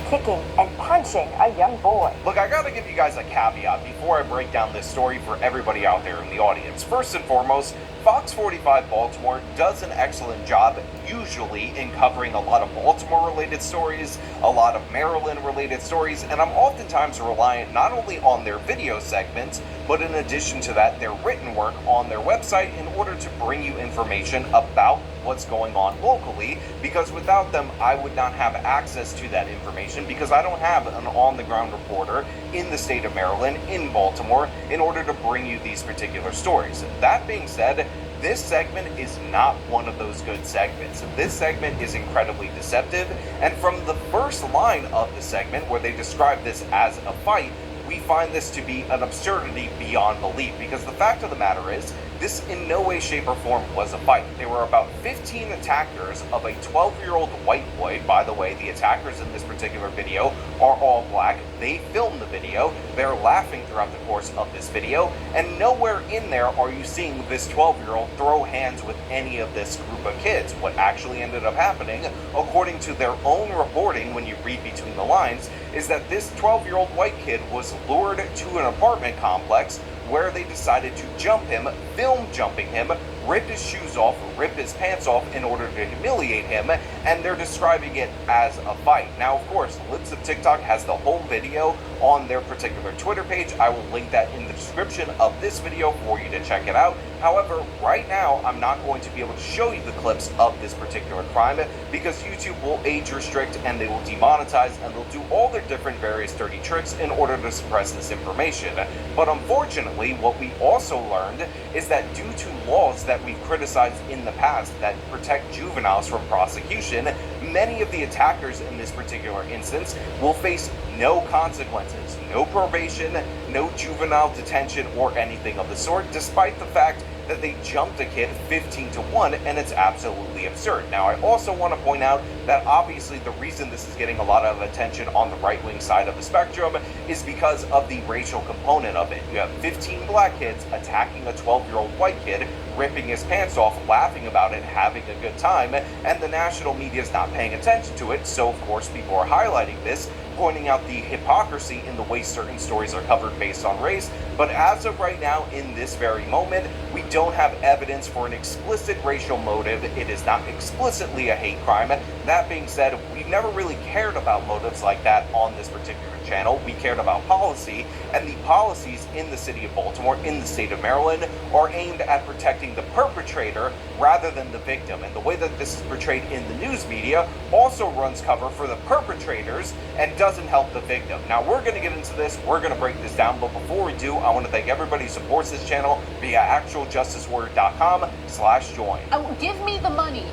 kicking and punching a young boy. Look, I gotta give you guys a caveat before I break down this story for everybody out there in the audience. First and foremost, Fox 45 Baltimore does an excellent job usually in covering a lot of Baltimore-related stories, a lot of Maryland-related stories, and I'm oftentimes reliant not only on their video segments, but in addition to that, their written work on their website in order to bring you information about what's going on locally, because without them, I would not have access to that information because I don't have an on-the-ground reporter in the state of Maryland, in Baltimore, in order to bring you these particular stories. That being said, this segment is not one of those good segments. This segment is incredibly deceptive, and from the first line of the segment, where they describe this as a fight, we find this to be an absurdity beyond belief, because the fact of the matter is, this in no way, shape, or form was a fight. There were about 15 attackers of a 12-year-old white boy. By the way, the attackers in this particular video are all black. They filmed the video. They're laughing throughout the course of this video, and nowhere in there are you seeing this 12-year-old throw hands with any of this group of kids. What actually ended up happening, according to their own reporting when you read between the lines, is that this 12-year-old white kid was lured to an apartment complex where they decided to jump him, film jumping him, rip his shoes off, rip his pants off in order to humiliate him, and they're describing it as a fight. Now, of course, Libs of TikTok has the whole video on their particular Twitter page. I will link that in the description of this video for you to check it out. However, right now, I'm not going to be able to show you the clips of this particular crime because YouTube will age restrict and they will demonetize and they'll do all their different various dirty tricks in order to suppress this information. But unfortunately, what we also learned is that due to laws that we've criticized in the past that protect juveniles from prosecution, many of the attackers in this particular instance will face no consequences, no probation, no juvenile detention or anything of the sort, despite the fact that they jumped a kid 15-1, and it's absolutely absurd. Now, I also want to point out that obviously the reason this is getting a lot of attention on the right-wing side of the spectrum is because of the racial component of it. You have 15 black kids attacking a 12-year-old white kid, ripping his pants off, laughing about it, having a good time, and the national media is not paying attention to it, so of course people are highlighting this, pointing out the hypocrisy in the way certain stories are covered based on race. But as of right now, in this very moment, we don't have evidence for an explicit racial motive. It is not explicitly a hate crime. That being said, we've never really cared about motives like that on this particular channel. We cared about policy, and the policies in the city of Baltimore, in the state of Maryland, are aimed at protecting the perpetrator rather than the victim. And the way that this is portrayed in the news media also runs cover for the perpetrators and doesn't help the victim. Now, we're going to get into this, we're going to break this down, but before we do, I want to thank everybody who supports this channel via actualjusticewarrior.com/join. Give me the money.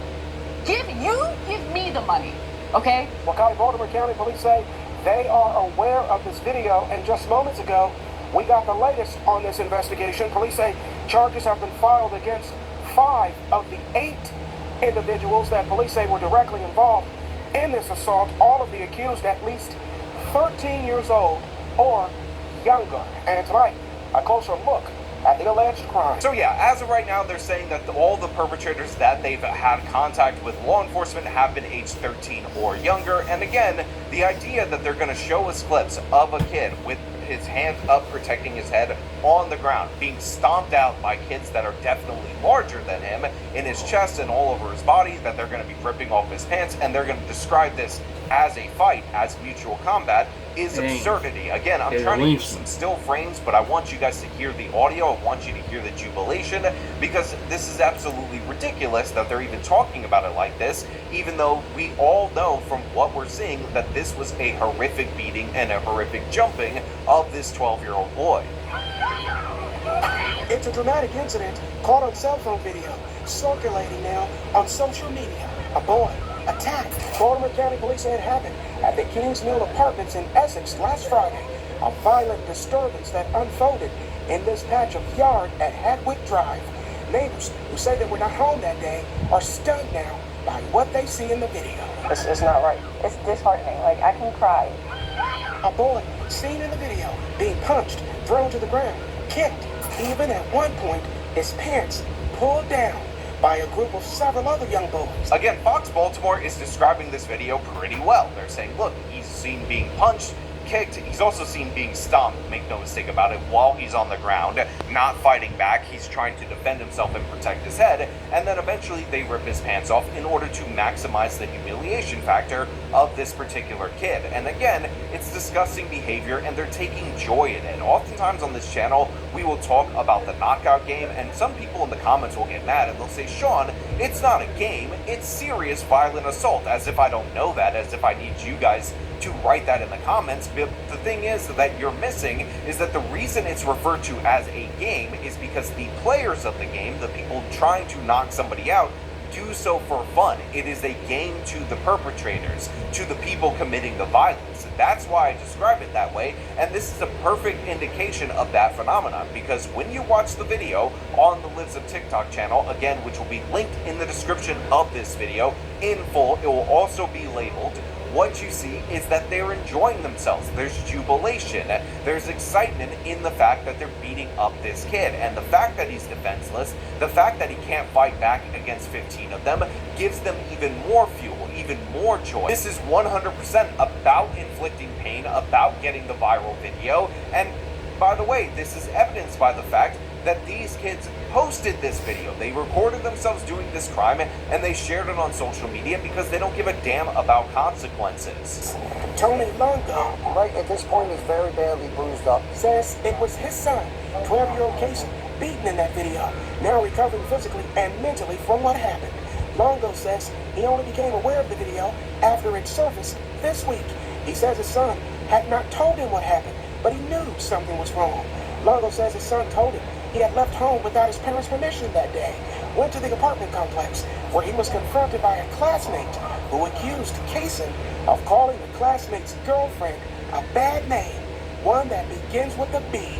Give me the money, okay? Well, Baltimore County Police say they are aware of this video, and just moments ago, we got the latest on this investigation. Police say charges have been filed against 5 of the 8 individuals that police say were directly involved in this assault. All of the accused at least 13 years old or younger. And tonight, a closer look at the alleged crime. So yeah, as of right now, they're saying that all the perpetrators that they've had contact with law enforcement have been aged 13 or younger. And again, the idea that they're going to show us clips of a kid with his hands up protecting his head on the ground, being stomped out by kids that are definitely larger than him in his chest and all over his body, that they're going to be ripping off his pants, and they're going to describe this as a fight, as mutual combat, is absurdity. Again, I'm trying to use some still frames, but I want you guys to hear the audio. I want you to hear the jubilation, because this is absolutely ridiculous that they're even talking about it like this, even though we all know from what we're seeing that this was a horrific beating and a horrific jumping of this 12-year-old boy. It's a dramatic incident caught on cell phone video, circulating now on social media. A boy attacked. Baltimore County Police say it happened at the Kings Mill Apartments in Essex last Friday. A violent disturbance that unfolded in this patch of yard at Hadwick Drive. Neighbors who say they were not home that day are stunned now by what they see in the video. It's not right. It's disheartening. Like, I can cry. A boy seen in the video being punched, thrown to the ground, kicked, even at one point his pants pulled down by a group of several other young boys. Again, Fox Baltimore is describing this video pretty well. They're saying, look, he's seen being punched, kicked. He's also seen being stomped, make no mistake about it, while he's on the ground, not fighting back. He's trying to defend himself and protect his head, and then eventually they rip his pants off in order to maximize the humiliation factor of this particular kid. And again, it's disgusting behavior, and they're taking joy in it. Oftentimes on this channel, we will talk about the knockout game, and some people in the comments will get mad and they'll say, Sean, it's not a game, it's serious violent assault, as if I don't know that, as if I need you guys to write that in the comments. But the thing is that you're missing is that the reason it's referred to as a game is because the players of the game, the people trying to knock somebody out, do so for fun. It is a game to the perpetrators, to the people committing the violence. That's why I describe it that way, and this is a perfect indication of that phenomenon, because when you watch the video on the Lives of TikTok channel, again, which will be linked in the description of this video in full, it will also be labeled, what you see is that they're enjoying themselves. There's jubilation, there's excitement in the fact that they're beating up this kid, and the fact that he's defenseless, the fact that he can't fight back against 15 of them, gives them even more fuel, even more joy. This is 100% about inflicting pain, about getting the viral video, and by the way, this is evidenced by the fact that these kids posted this video. They recorded themselves doing this crime and they shared it on social media because they don't give a damn about consequences. Tony Longo, right at this point, is very badly bruised up, says it was his son, 12-year-old Casey, beaten in that video, now recovering physically and mentally from what happened. Longo says he only became aware of the video after it surfaced this week. He says his son had not told him what happened, but he knew something was wrong. Longo says his son told him he had left home without his parents' permission that day, went to the apartment complex where he was confronted by a classmate who accused Kaysen of calling the classmate's girlfriend a bad name, one that begins with a B.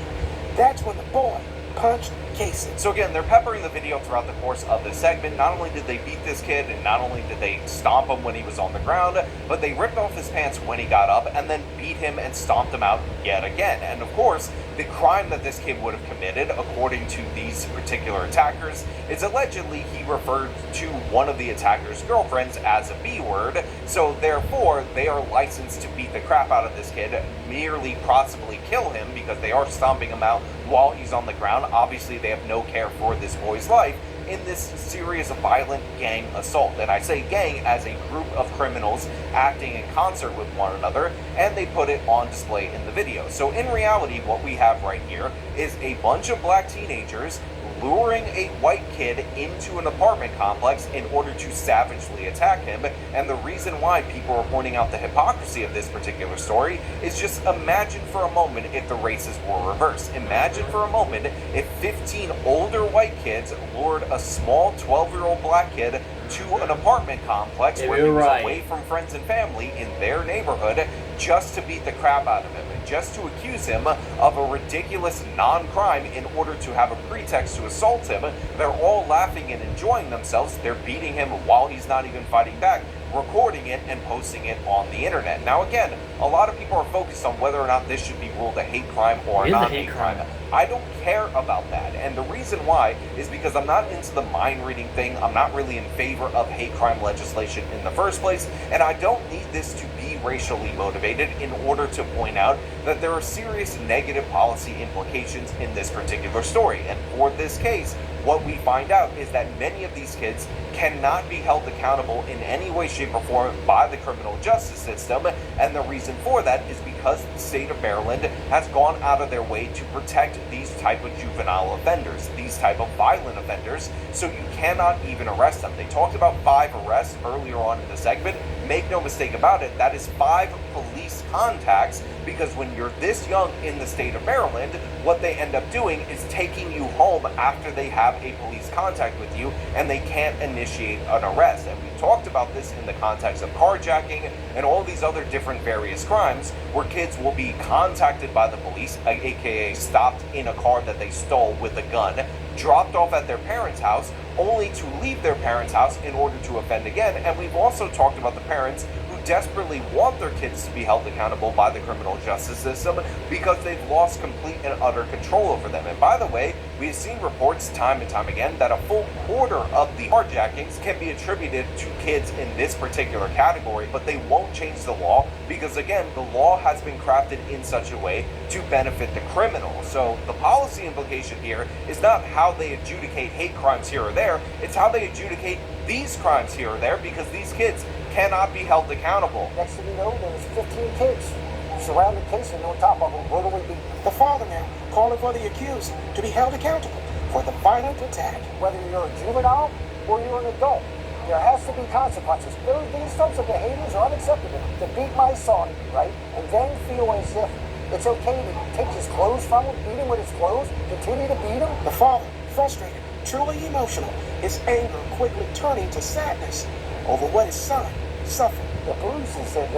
That's when the boy punched Kaysen. So again, they're peppering the video throughout the course of this segment. Not only did they beat this kid, and not only did they stomp him when he was on the ground, but they ripped off his pants when he got up and then beat him and stomped him out yet again. And of course, the crime that this kid would have committed, according to these particular attackers, is allegedly he referred to one of the attacker's girlfriends as a B word, so therefore they are licensed to beat the crap out of this kid, merely possibly kill him, because they are stomping him out while he's on the ground. Obviously they have no care for this boy's life in this serious violent gang assault. And I say gang as a group of criminals acting in concert with one another, and they put it on display in the video. So in reality, what we have right here is a bunch of black teenagers luring a white kid into an apartment complex in order to savagely attack him. And the reason why people are pointing out the hypocrisy of this particular story is just imagine for a moment if the races were reversed. Imagine for a moment if 15 older white kids lured a small 12-year-old black kid to an apartment complex where he was away from friends and family in their neighborhood just to beat the crap out of him, just to accuse him of a ridiculous non-crime in order to have a pretext to assault him. They're all laughing and enjoying themselves. They're beating him while he's not even fighting back, recording it and posting it on the internet. Now again, a lot of people are focused on whether or not this should be ruled a hate crime or a non-hate crime. I don't care about that, and the reason why is because I'm not into the mind reading thing. I'm not really in favor of hate crime legislation in the first place, and I don't need this to be racially motivated in order to point out that there are serious negative policy implications in this particular story. And for this case, what we find out is that many of these kids cannot be held accountable in any way, shape, or form by the criminal justice system, and the reason for that is because the state of Maryland has gone out of their way to protect these type of juvenile offenders, these type of violent offenders, so you cannot even arrest them. They talked about 5 arrests earlier on in the segment. Make no mistake about it, that is 5 police contacts, because when you're this young in the state of Maryland, what they end up doing is taking you home after they have a police contact with you, and they can't initiate an arrest. And we talked about this in the context of carjacking and all these other different various crimes where kids will be contacted by the police, aka stopped in a car that they stole with a gun, dropped off at their parents' house, only to leave their parents' house in order to offend again. And we've also talked about the parents who desperately want their kids to be held accountable by the criminal justice system because they've lost complete and utter control over them. And by the way, We have seen reports time and time again that a full quarter of the carjackings can be attributed to kids in this particular category, but they won't change the law because, again, the law has been crafted in such a way to benefit the criminal. So the policy implication here is not how they adjudicate hate crimes here or there, it's how they adjudicate these crimes here or there, because these kids cannot be held accountable. Next thing you know, there's 15 kids surround the case, and on top of them, brutally beat. The father now calling for the accused to be held accountable for the violent attack. Whether you're a juvenile or you're an adult, there has to be consequences. These types of behaviors are unacceptable. To beat my son, right, and then feel as if it's okay to take his clothes from him, beat him with his clothes, continue to beat him. The father, frustrated, truly emotional, his anger quickly turning to sadness over what his son suffered. The bruises, and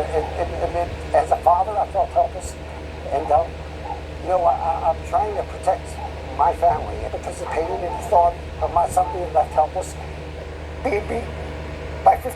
then as a father, I felt helpless. And, I'm trying to protect my family, participating in the thought of my son being left helpless, being beat by 15